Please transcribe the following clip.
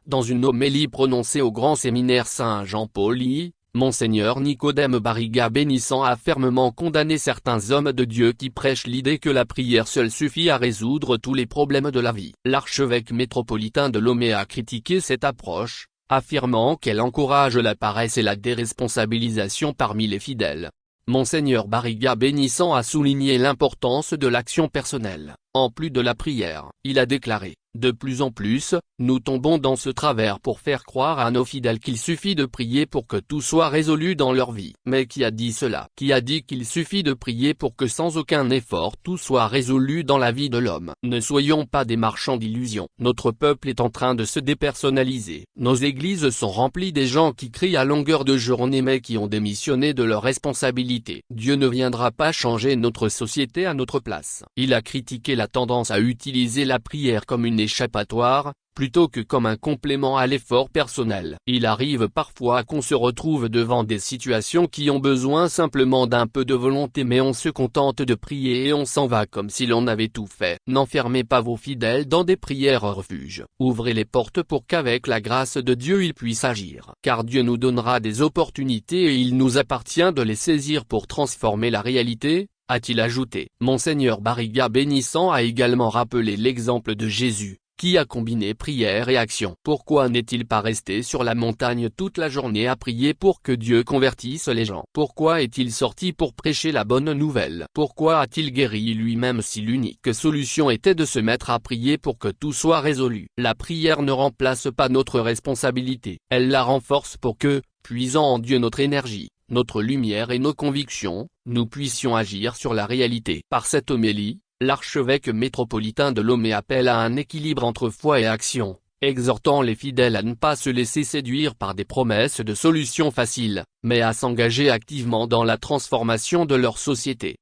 Dans une homélie prononcée au Grand Séminaire Saint-Jean-Paul I, Monseigneur Nicodème Barriga Bénissant a fermement condamné certains hommes de Dieu qui prêchent l'idée que la prière seule suffit à résoudre tous les problèmes de la vie. L'archevêque métropolitain de Lomé a critiqué cette approche, affirmant qu'elle encourage la paresse et la déresponsabilisation parmi les fidèles. Monseigneur Barriga Bénissant a souligné l'importance de l'action personnelle, en plus de la prière. Il a déclaré: de plus en plus, nous tombons dans ce travers pour faire croire à nos fidèles qu'il suffit de prier pour que tout soit résolu dans leur vie. Mais qui a dit cela? Qui a dit qu'il suffit de prier pour que sans aucun effort tout soit résolu dans la vie de l'homme? Ne soyons pas des marchands d'illusions. Notre peuple est en train de se dépersonnaliser. Nos églises sont remplies des gens qui crient à longueur de journée mais qui ont démissionné de leurs responsabilités. Dieu ne viendra pas changer notre société à notre place. Il a critiqué la tendance à utiliser la prière comme une échappatoire, plutôt que comme un complément à l'effort personnel. Il arrive parfois qu'on se retrouve devant des situations qui ont besoin simplement d'un peu de volonté mais on se contente de prier et on s'en va comme si l'on avait tout fait. N'enfermez pas vos fidèles dans des prières refuges. Ouvrez les portes pour qu'avec la grâce de Dieu il puisse agir. Car Dieu nous donnera des opportunités et il nous appartient de les saisir pour transformer la réalité, a-t-il ajouté. Monseigneur Barriga Bénissant a également rappelé l'exemple de Jésus, qui a combiné prière et action. Pourquoi n'est-il pas resté sur la montagne toute la journée à prier pour que Dieu convertisse les gens? Pourquoi est-il sorti pour prêcher la bonne nouvelle? Pourquoi a-t-il guéri lui-même si l'unique solution était de se mettre à prier pour que tout soit résolu? La prière ne remplace pas notre responsabilité, elle la renforce pour que, puisant en Dieu notre énergie, notre lumière et nos convictions, nous puissions agir sur la réalité. Par cette homélie, l'archevêque métropolitain de Lomé appelle à un équilibre entre foi et action, exhortant les fidèles à ne pas se laisser séduire par des promesses de solutions faciles, mais à s'engager activement dans la transformation de leur société.